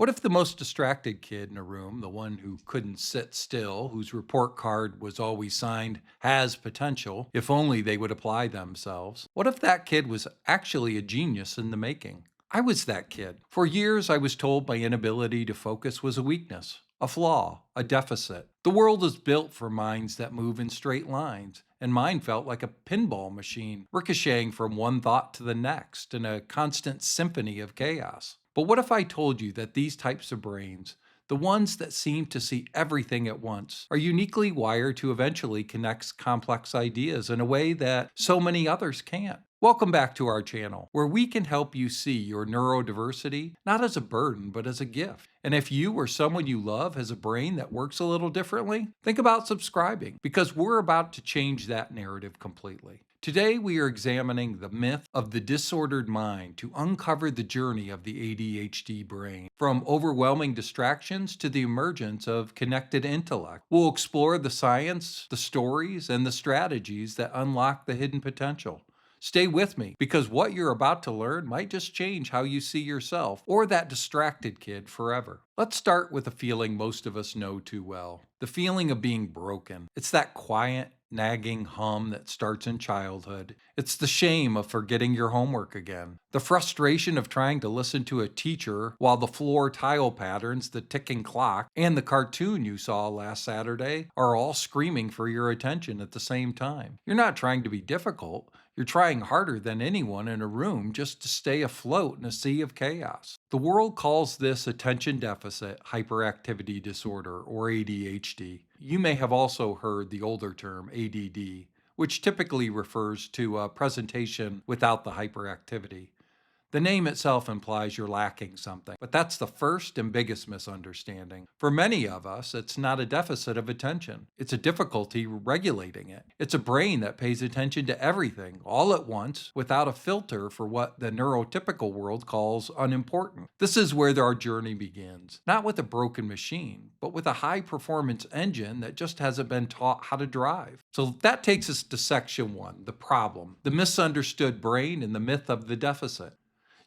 What if the most distracted kid in a room, the one who couldn't sit still, whose report card was always signed has potential, if only they would apply themselves? What if that kid was actually a genius in the making? I was that kid. For years, I was told my inability to focus was a weakness, a flaw, a deficit. The world is built for minds that move in straight lines, and mine felt like a pinball machine, ricocheting from one thought to the next in a constant symphony of chaos. But what if I told you that these types of brains, the ones that seem to see everything at once, are uniquely wired to eventually connect complex ideas in a way that so many others can't? Welcome back to our channel, where we can help you see your neurodiversity not as a burden, but as a gift. And if you or someone you love has a brain that works a little differently, think about subscribing, because we're about to change that narrative completely. Today, we are examining the myth of the disordered mind to uncover the journey of the ADHD brain, from overwhelming distractions to the emergence of connected intellect. We'll explore the science, the stories, and the strategies that unlock the hidden potential. Stay with me, because what you're about to learn might just change how you see yourself or that distracted kid forever. Let's start with a feeling most of us know too well, the feeling of being broken. It's that quiet, nagging hum that starts in childhood. It's the shame of forgetting your homework again, the frustration of trying to listen to a teacher while the floor tile patterns, the ticking clock, and the cartoon you saw last Saturday are all screaming for your attention at the same time. You're not trying to be difficult. You're trying harder than anyone in a room just to stay afloat in a sea of chaos. The world calls this attention deficit hyperactivity disorder, or ADHD. You may have also heard the older term ADD, which typically refers to a presentation without the hyperactivity. The name itself implies you're lacking something, but that's the first and biggest misunderstanding. For many of us, it's not a deficit of attention. It's a difficulty regulating it. It's a brain that pays attention to everything all at once without a filter for what the neurotypical world calls unimportant. This is where our journey begins, not with a broken machine, but with a high-performance engine that just hasn't been taught how to drive. So that takes us to section one, the problem, the misunderstood brain and the myth of the deficit.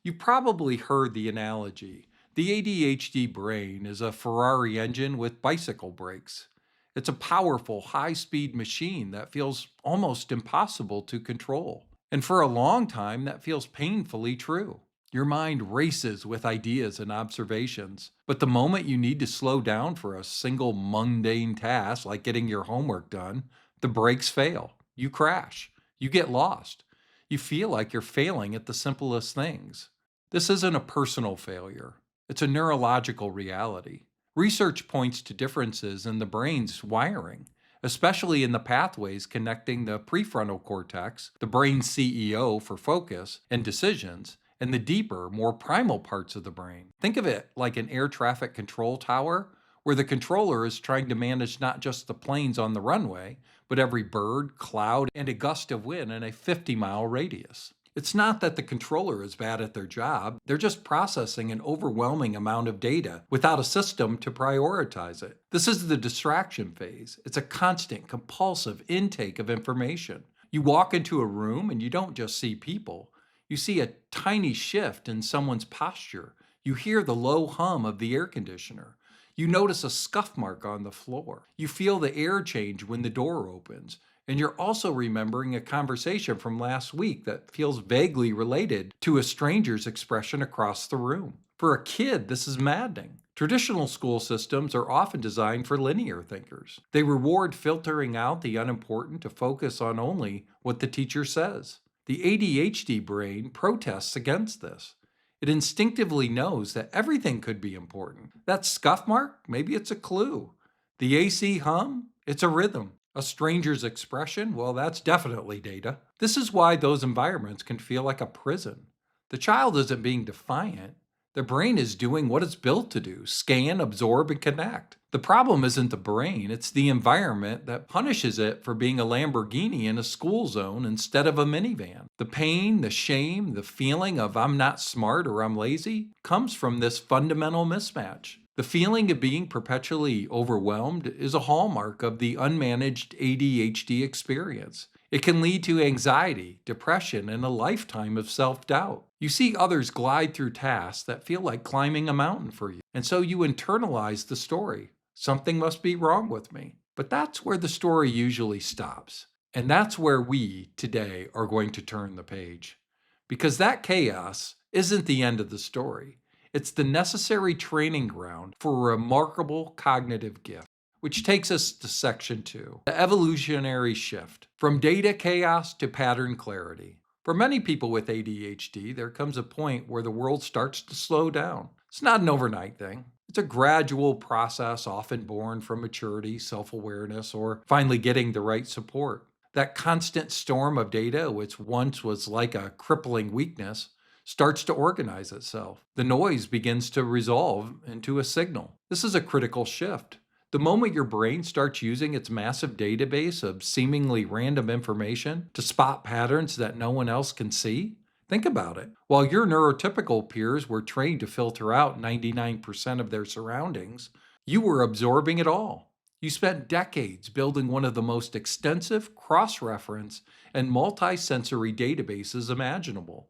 You've probably heard the analogy. The ADHD brain is a Ferrari engine with bicycle brakes. It's a powerful, high-speed machine that feels almost impossible to control. And for a long time, that feels painfully true. Your mind races with ideas and observations, but the moment you need to slow down for a single mundane task like getting your homework done, the brakes fail. You crash. You get lost. You feel like you're failing at the simplest things. This isn't a personal failure. It's a neurological reality. Research points to differences in the brain's wiring, especially in the pathways connecting the prefrontal cortex, the brain's CEO for focus and decisions, and the deeper, more primal parts of the brain. Think of it like an air traffic control tower, where the controller is trying to manage not just the planes on the runway, but every bird, cloud, and a gust of wind in a 50-mile radius. It's not that the controller is bad at their job, they're just processing an overwhelming amount of data without a system to prioritize it. This is the distraction phase. It's a constant, compulsive intake of information. You walk into a room and you don't just see people. You see a tiny shift in someone's posture. You hear the low hum of the air conditioner. You notice a scuff mark on the floor. You feel the air change when the door opens. And you're also remembering a conversation from last week that feels vaguely related to a stranger's expression across the room. For a kid, this is maddening. Traditional school systems are often designed for linear thinkers. They reward filtering out the unimportant to focus on only what the teacher says. The ADHD brain protests against this. It instinctively knows that everything could be important. That scuff mark, maybe it's a clue. The AC hum, it's a rhythm. A stranger's expression, well, that's definitely data. This is why those environments can feel like a prison. The child isn't being defiant. The brain is doing what it's built to do: scan, absorb, and connect. The problem isn't the brain, it's the environment that punishes it for being a Lamborghini in a school zone instead of a minivan. The pain, the shame, the feeling of I'm not smart or I'm lazy comes from this fundamental mismatch. The feeling of being perpetually overwhelmed is a hallmark of the unmanaged ADHD experience. It can lead to anxiety, depression, and a lifetime of self-doubt. You see others glide through tasks that feel like climbing a mountain for you. And so you internalize the story. Something must be wrong with me. But that's where the story usually stops. And that's where we today are going to turn the page. Because that chaos isn't the end of the story. It's the necessary training ground for a remarkable cognitive gift. Which takes us to section 2, the evolutionary shift from data chaos to pattern clarity. For many people with ADHD, there comes a point where the world starts to slow down. It's not an overnight thing. It's a gradual process, often born from maturity, self awareness, or finally getting the right support. That constant storm of data, which once was like a crippling weakness, starts to organize itself. The noise begins to resolve into a signal. This is a critical shift. The moment your brain starts using its massive database of seemingly random information to spot patterns that no one else can see, think about it. While your neurotypical peers were trained to filter out 99% of their surroundings, you were absorbing it all. You spent decades building one of the most extensive cross reference and multi-sensory databases imaginable.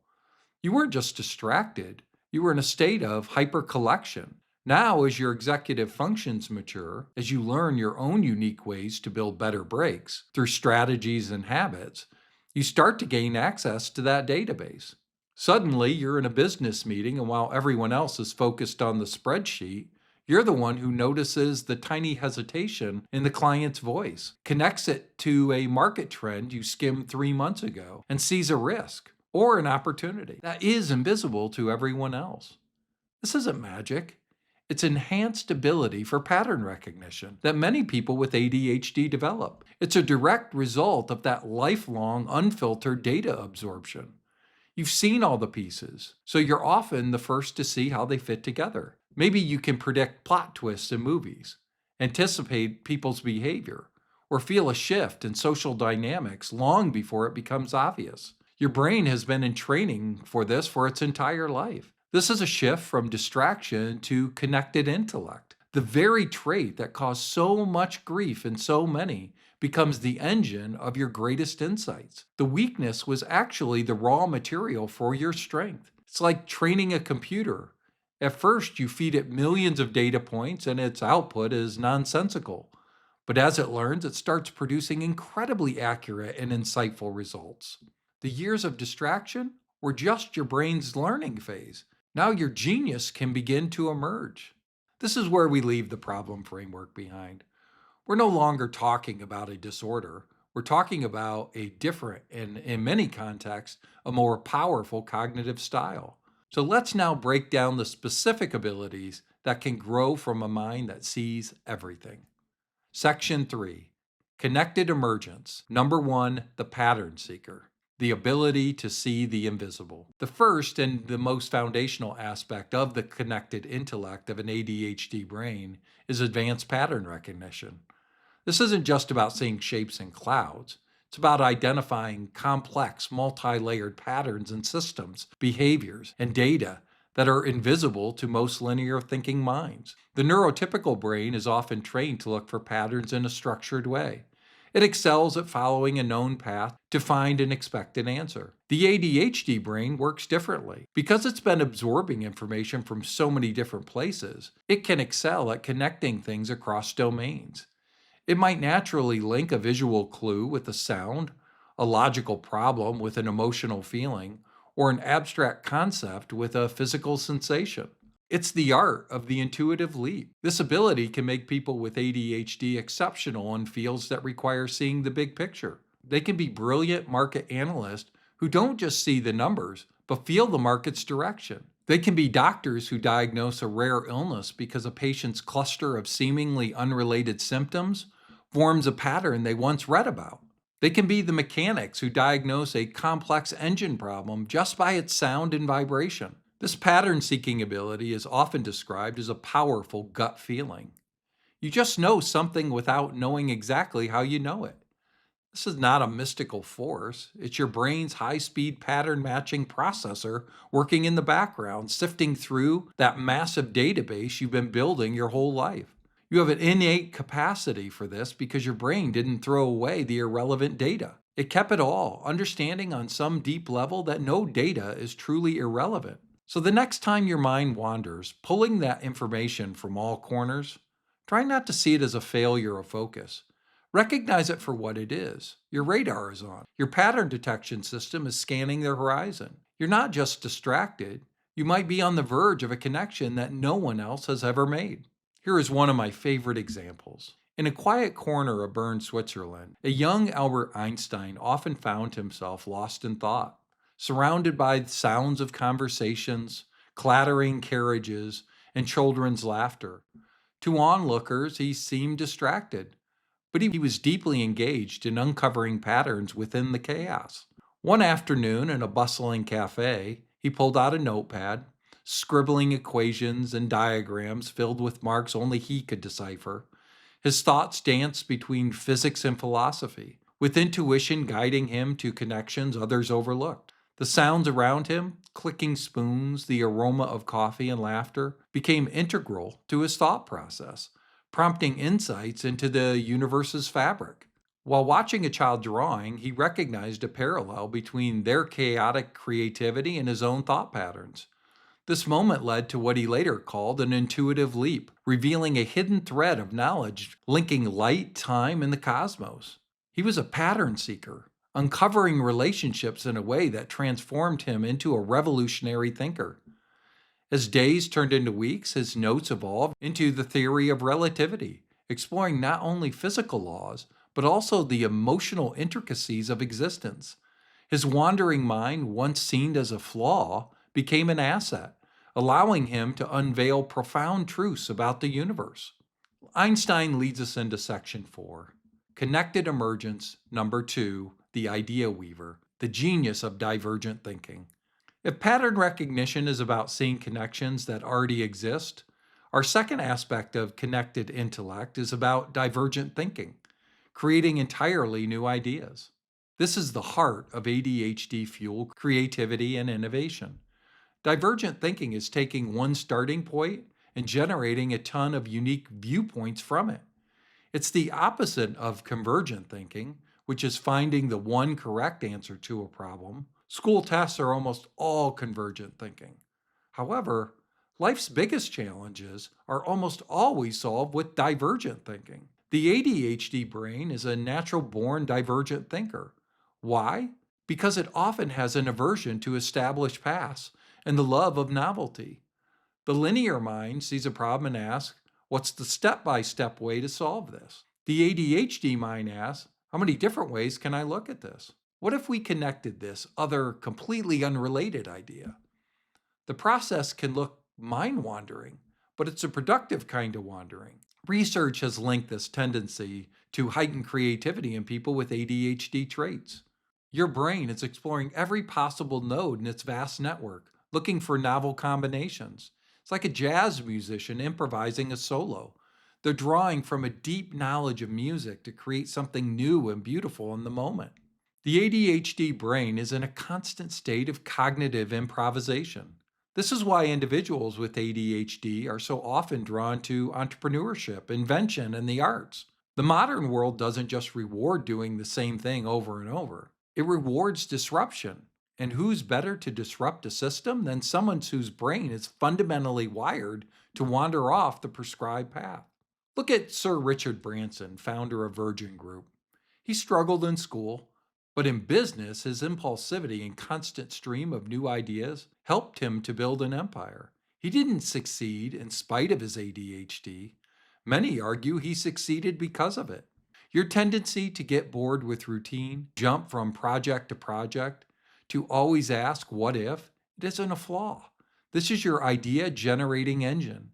You weren't just distracted, you were in a state of hypercollection. Now, as your executive functions mature, as you learn your own unique ways to build better breaks through strategies and habits, you start to gain access to that database. Suddenly, you're in a business meeting, and while everyone else is focused on the spreadsheet, you're the one who notices the tiny hesitation in the client's voice, connects it to a market trend you skimmed 3 months ago, and sees a risk or an opportunity that is invisible to everyone else. This isn't magic. It's enhanced ability for pattern recognition that many people with ADHD develop. It's a direct result of that lifelong, unfiltered data absorption. You've seen all the pieces, so you're often the first to see how they fit together. Maybe you can predict plot twists in movies, anticipate people's behavior, or feel a shift in social dynamics long before it becomes obvious. Your brain has been in training for this for its entire life. This is a shift from distraction to connected intellect. The very trait that caused so much grief in so many becomes the engine of your greatest insights. The weakness was actually the raw material for your strength. It's like training a computer. At first, you feed it millions of data points and its output is nonsensical. But as it learns, it starts producing incredibly accurate and insightful results. The years of distraction were just your brain's learning phase. Now your genius can begin to emerge. This is where we leave the problem framework behind. We're no longer talking about a disorder. We're talking about a different and, in many contexts, a more powerful cognitive style. So let's now break down the specific abilities that can grow from a mind that sees everything. Section 3, Connected Emergence. Number 1, the pattern seeker. The ability to see the invisible. The first and the most foundational aspect of the connected intellect of an ADHD brain is advanced pattern recognition. This isn't just about seeing shapes in clouds. It's about identifying complex, multi-layered patterns and systems, behaviors, and data that are invisible to most linear thinking minds. The neurotypical brain is often trained to look for patterns in a structured way. It excels at following a known path to find an expected answer. The ADHD brain works differently. Because it's been absorbing information from so many different places, it can excel at connecting things across domains. It might naturally link a visual clue with a sound, a logical problem with an emotional feeling, or an abstract concept with a physical sensation. It's the art of the intuitive leap. This ability can make people with ADHD exceptional in fields that require seeing the big picture. They can be brilliant market analysts who don't just see the numbers, but feel the market's direction. They can be doctors who diagnose a rare illness because a patient's cluster of seemingly unrelated symptoms forms a pattern they once read about. They can be the mechanics who diagnose a complex engine problem just by its sound and vibration. This pattern-seeking ability is often described as a powerful gut feeling. You just know something without knowing exactly how you know it. This is not a mystical force. It's your brain's high-speed pattern matching processor working in the background, sifting through that massive database you've been building your whole life. You have an innate capacity for this because your brain didn't throw away the irrelevant data. It kept it all, understanding on some deep level that no data is truly irrelevant. So the next time your mind wanders, pulling that information from all corners, try not to see it as a failure of focus. Recognize it for what it is. Your radar is on. Your pattern detection system is scanning the horizon. You're not just distracted, you might be on the verge of a connection that no one else has ever made. Here is one of my favorite examples. In a quiet corner of Bern, Switzerland, a young Albert Einstein often found himself lost in thought, surrounded by sounds of conversations, clattering carriages, and children's laughter. To onlookers, he seemed distracted, but he was deeply engaged in uncovering patterns within the chaos. One afternoon in a bustling cafe, he pulled out a notepad, scribbling equations and diagrams filled with marks only he could decipher. His thoughts danced between physics and philosophy, with intuition guiding him to connections others overlooked. The sounds around him, clicking spoons, the aroma of coffee and laughter, became integral to his thought process, prompting insights into the universe's fabric. While watching a child drawing, he recognized a parallel between their chaotic creativity and his own thought patterns. This moment led to what he later called an intuitive leap, revealing a hidden thread of knowledge linking light, time, and the cosmos. He was a pattern seeker, uncovering relationships in a way that transformed him into a revolutionary thinker. As days turned into weeks, his notes evolved into the theory of relativity, exploring not only physical laws, but also the emotional intricacies of existence. His wandering mind, once seen as a flaw, became an asset, allowing him to unveil profound truths about the universe. Einstein leads us into section 4, Connected Emergence, number 2, the Idea Weaver, the genius of divergent thinking. If pattern recognition is about seeing connections that already exist, our second aspect of connected intellect is about divergent thinking, creating entirely new ideas. This is the heart of ADHD fueled creativity and innovation. Divergent thinking is taking one starting point and generating a ton of unique viewpoints from it. It's the opposite of convergent thinking, which is finding the one correct answer to a problem. School tests are almost all convergent thinking. However, life's biggest challenges are almost always solved with divergent thinking. The ADHD brain is a natural born divergent thinker. Why? Because it often has an aversion to established paths and the love of novelty. The linear mind sees a problem and asks, what's the step by step way to solve this? The ADHD mind asks, how many different ways can I look at this? What if we connected this other completely unrelated idea? The process can look mind wandering, but it's a productive kind of wandering. Research has linked this tendency to heightened creativity in people with ADHD traits. Your brain is exploring every possible node in its vast network, looking for novel combinations. It's like a jazz musician improvising a solo. They're drawing from a deep knowledge of music to create something new and beautiful in the moment. The ADHD brain is in a constant state of cognitive improvisation. This is why individuals with ADHD are so often drawn to entrepreneurship, invention, and the arts. The modern world doesn't just reward doing the same thing over and over, it rewards disruption. And who's better to disrupt a system than someone whose brain is fundamentally wired to wander off the prescribed path? Look at Sir Richard Branson, founder of Virgin Group. He struggled in school, but in business, his impulsivity and constant stream of new ideas helped him to build an empire. He didn't succeed in spite of his ADHD. Many argue he succeeded because of it. Your tendency to get bored with routine, jump from project to project, to always ask, what if? It isn't a flaw. This is your idea generating engine.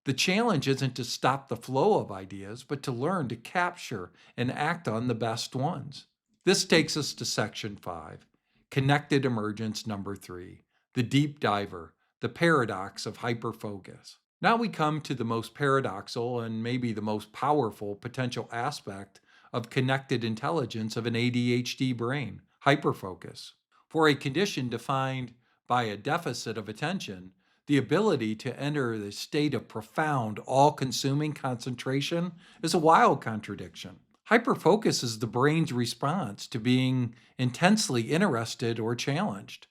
The challenge isn't to stop the flow of ideas, but to learn to capture and act on the best ones. This takes us to section 5, Connected Emergence number 3, the deep diver, the paradox of hyperfocus. Now we come to the most paradoxical and maybe the most powerful potential aspect of connected intelligence of an ADHD brain, hyperfocus. For a condition defined by a deficit of attention, the ability to enter the state of profound, all consuming concentration is a wild contradiction. Hyperfocus is the brain's response to being intensely interested or challenged.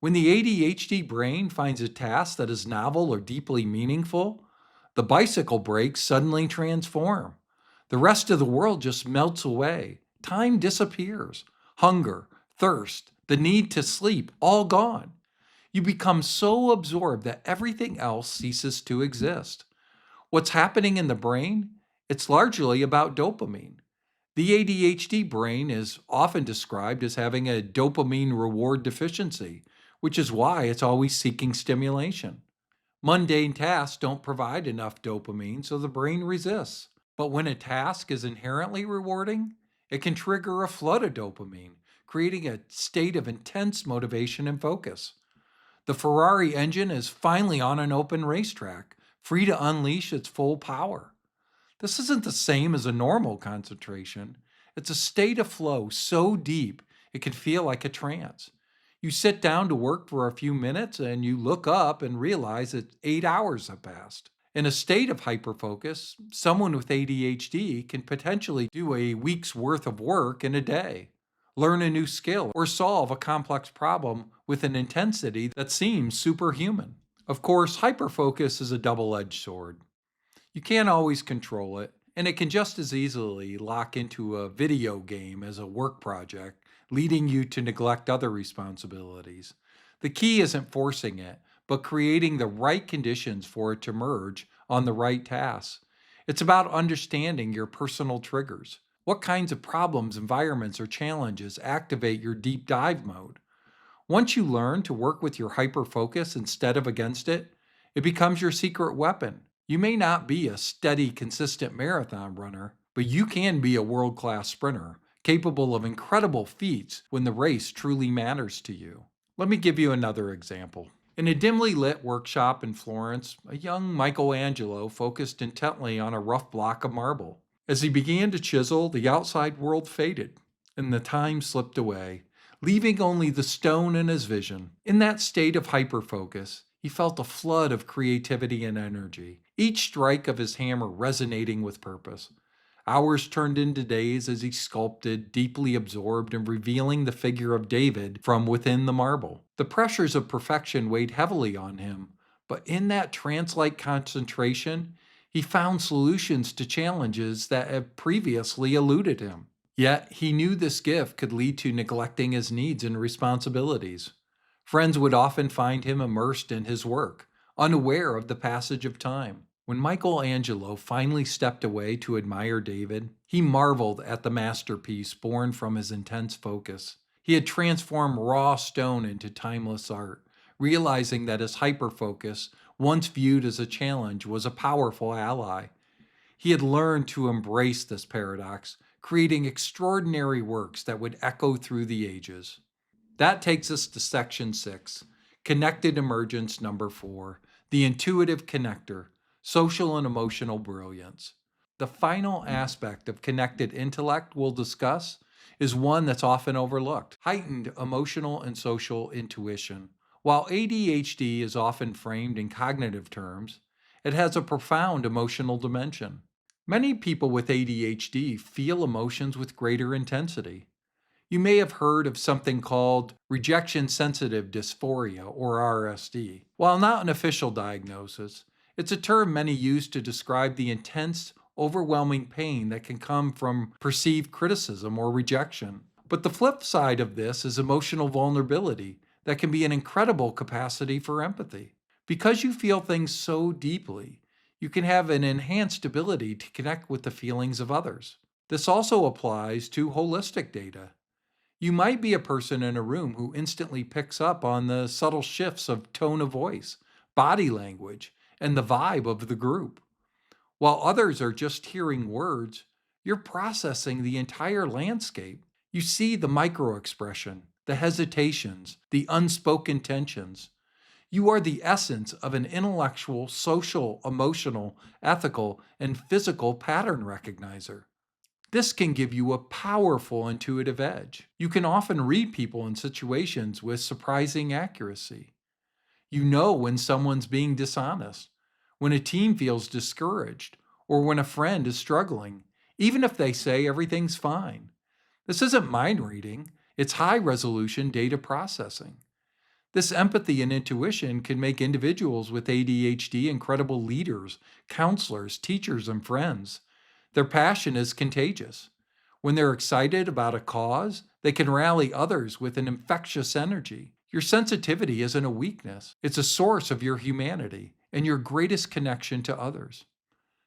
When the ADHD brain finds a task that is novel or deeply meaningful, the bicycle brakes suddenly transform. The rest of the world just melts away. Time disappears. Hunger, thirst, the need to sleep, all gone. You become so absorbed that everything else ceases to exist. What's happening in the brain? It's largely about dopamine. The ADHD brain is often described as having a dopamine reward deficiency, which is why it's always seeking stimulation. Mundane tasks don't provide enough dopamine, so the brain resists. But when a task is inherently rewarding, it can trigger a flood of dopamine, creating a state of intense motivation and focus. The Ferrari engine is finally on an open racetrack, free to unleash its full power. This isn't the same as a normal concentration. It's a state of flow so deep it can feel like a trance. You sit down to work for a few minutes and you look up and realize that 8 hours have passed. In a state of hyperfocus, someone with ADHD can potentially do a week's worth of work in a day, learn a new skill, or solve a complex problem with an intensity that seems superhuman. Of course, hyperfocus is a double edged sword. You can't always control it, and it can just as easily lock into a video game as a work project, leading you to neglect other responsibilities. The key isn't forcing it, but creating the right conditions for it to merge on the right tasks. It's about understanding your personal triggers. What kinds of problems, environments, or challenges activate your deep dive mode? Once you learn to work with your hyper focus instead of against it, it becomes your secret weapon. You may not be a steady, consistent marathon runner, but you can be a world class sprinter, capable of incredible feats when the race truly matters to you. Let me give you another example. In a dimly lit workshop in Florence, a young Michelangelo focused intently on a rough block of marble. As he began to chisel, the outside world faded, and the time slipped away, leaving only the stone in his vision. In that state of hyperfocus, he felt a flood of creativity and energy, each strike of his hammer resonating with purpose. Hours turned into days as he sculpted, deeply absorbed and revealing the figure of David from within the marble. The pressures of perfection weighed heavily on him, but in that trance like concentration, he found solutions to challenges that had previously eluded him. Yet he knew this gift could lead to neglecting his needs and responsibilities. Friends would often find him immersed in his work, unaware of the passage of time. When Michelangelo finally stepped away to admire David, he marveled at the masterpiece born from his intense focus. He had transformed raw stone into timeless art, realizing that his hyperfocus, once viewed as a challenge, was a powerful ally. He had learned to embrace this paradox, creating extraordinary works that would echo through the ages. That takes us to section 6, connected emergence number 4, the intuitive connector, social and emotional brilliance. The final aspect of connected intellect we'll discuss is one that's often overlooked, heightened emotional and social intuition. While ADHD is often framed in cognitive terms, it has a profound emotional dimension. Many people with ADHD feel emotions with greater intensity. You may have heard of something called rejection sensitive dysphoria, or RSD. While not an official diagnosis, it's a term many use to describe the intense, overwhelming pain that can come from perceived criticism or rejection. But the flip side of this is emotional vulnerability that can be an incredible capacity for empathy. Because you feel things so deeply, you can have an enhanced ability to connect with the feelings of others. This also applies to holistic data. You might be a person in a room who instantly picks up on the subtle shifts of tone of voice, body language, and the vibe of the group. While others are just hearing words, you're processing the entire landscape. You see the microexpression, the hesitations, the unspoken tensions. You are the essence of an intellectual, social, emotional, ethical, and physical pattern recognizer. This can give you a powerful intuitive edge. You can often read people in situations with surprising accuracy. You know when someone's being dishonest, when a team feels discouraged, or when a friend is struggling, even if they say everything's fine. This isn't mind reading, it's high resolution data processing. This empathy and intuition can make individuals with ADHD incredible leaders, counselors, teachers, and friends. Their passion is contagious. When they're excited about a cause, they can rally others with an infectious energy. Your sensitivity isn't a weakness, it's a source of your humanity and your greatest connection to others.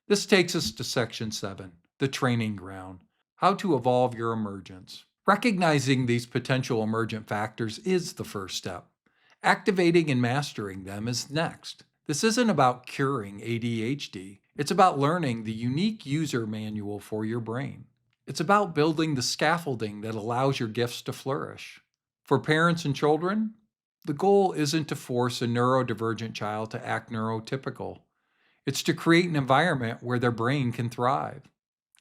This takes us to section 7, the training ground, how to evolve your emergence. Recognizing these potential emergent factors is the first step. Activating and mastering them is next. This isn't about curing ADHD, it's about learning the unique user manual for your brain. It's about building the scaffolding that allows your gifts to flourish. For parents and children, the goal isn't to force a neurodivergent child to act neurotypical. It's to create an environment where their brain can thrive.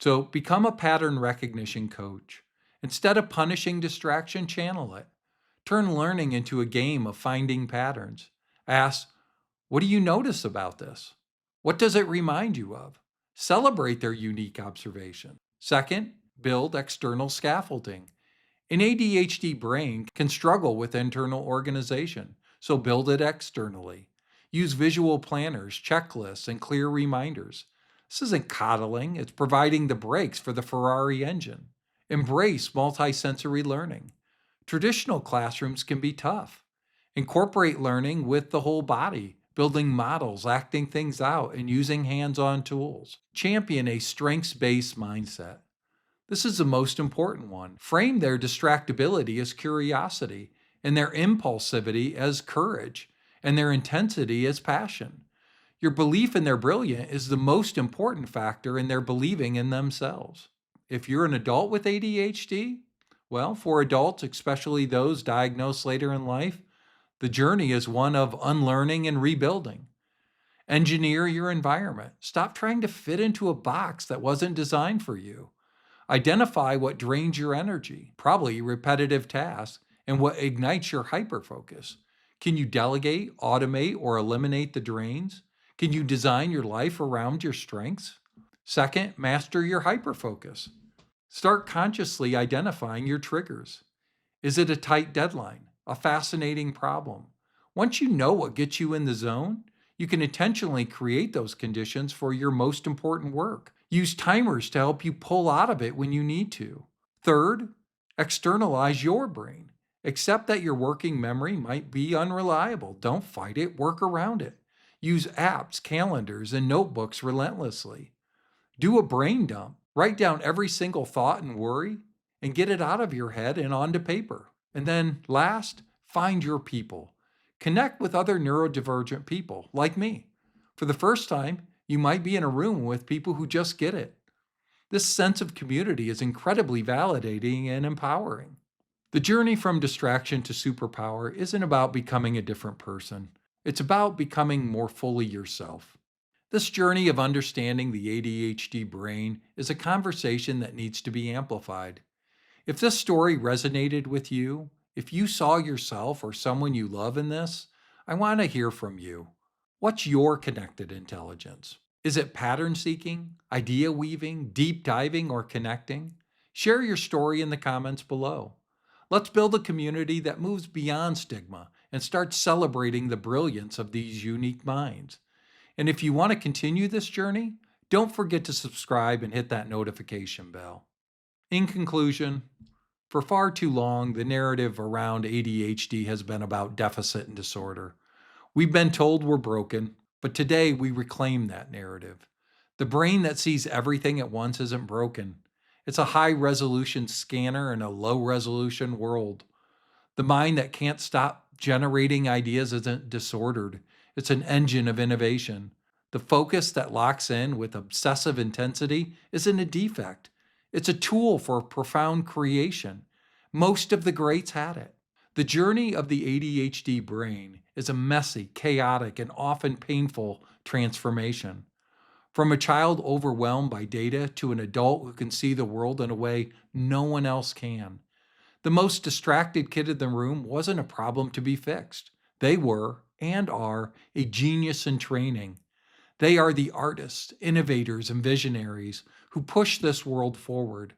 So become a pattern recognition coach. Instead of punishing distraction, channel it. Turn learning into a game of finding patterns. Ask, what do you notice about this? What does it remind you of? Celebrate their unique observation. Second, build external scaffolding. An ADHD brain can struggle with internal organization, so build it externally. Use visual planners, checklists, and clear reminders. This isn't coddling, it's providing the brakes for the Ferrari engine. Embrace multisensory learning. Traditional classrooms can be tough. Incorporate learning with the whole body, building models, acting things out, and using hands on tools. Champion a strengths based mindset. This is the most important one. Frame their distractibility as curiosity, and their impulsivity as courage, and their intensity as passion. Your belief in their brilliant is the most important factor in their believing in themselves. If you're an adult with ADHD, well, for adults, especially those diagnosed later in life, the journey is one of unlearning and rebuilding. Engineer your environment. Stop trying to fit into a box that wasn't designed for you. Identify what drains your energy, probably repetitive tasks, and what ignites your hyperfocus. Can you delegate, automate, or eliminate the drains? Can you design your life around your strengths? Second, master your hyperfocus. Start consciously identifying your triggers. Is it a tight deadline? A fascinating problem? Once you know what gets you in the zone, you can intentionally create those conditions for your most important work. Use timers to help you pull out of it when you need to. Third, externalize your brain. Accept that your working memory might be unreliable. Don't fight it, work around it. Use apps, calendars, and notebooks relentlessly. Do a brain dump. Write down every single thought and worry and get it out of your head and onto paper. And then last, find your people. Connect with other neurodivergent people like me. For the first time, you might be in a room with people who just get it. This sense of community is incredibly validating and empowering. The journey from distraction to superpower isn't about becoming a different person. It's about becoming more fully yourself. This journey of understanding the ADHD brain is a conversation that needs to be amplified. If this story resonated with you, if you saw yourself or someone you love in this, I want to hear from you. What's your connected intelligence? Is it pattern seeking, idea weaving, deep diving, or connecting? Share your story in the comments below. Let's build a community that moves beyond stigma and starts celebrating the brilliance of these unique minds. And if you want to continue this journey, don't forget to subscribe and hit that notification bell. In conclusion, for far too long, the narrative around ADHD has been about deficit and disorder. We've been told we're broken, but today we reclaim that narrative. The brain that sees everything at once isn't broken. It's a high resolution scanner in a low resolution world. The mind that can't stop generating ideas isn't disordered. It's an engine of innovation. The focus that locks in with obsessive intensity isn't a defect. It's a tool for profound creation. Most of the greats had it. The journey of the ADHD brain is a messy, chaotic, and often painful transformation. From a child overwhelmed by data to an adult who can see the world in a way no one else can. The most distracted kid in the room wasn't a problem to be fixed. They were, and are, a genius in training. They are the artists, innovators, and visionaries who push this world forward.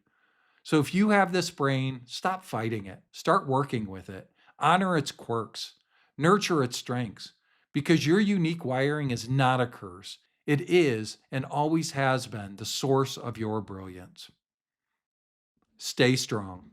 So if you have this brain, stop fighting it. Start working with it. Honor its quirks. Nurture its strengths. Because your unique wiring is not a curse. It is and always has been the source of your brilliance. Stay strong.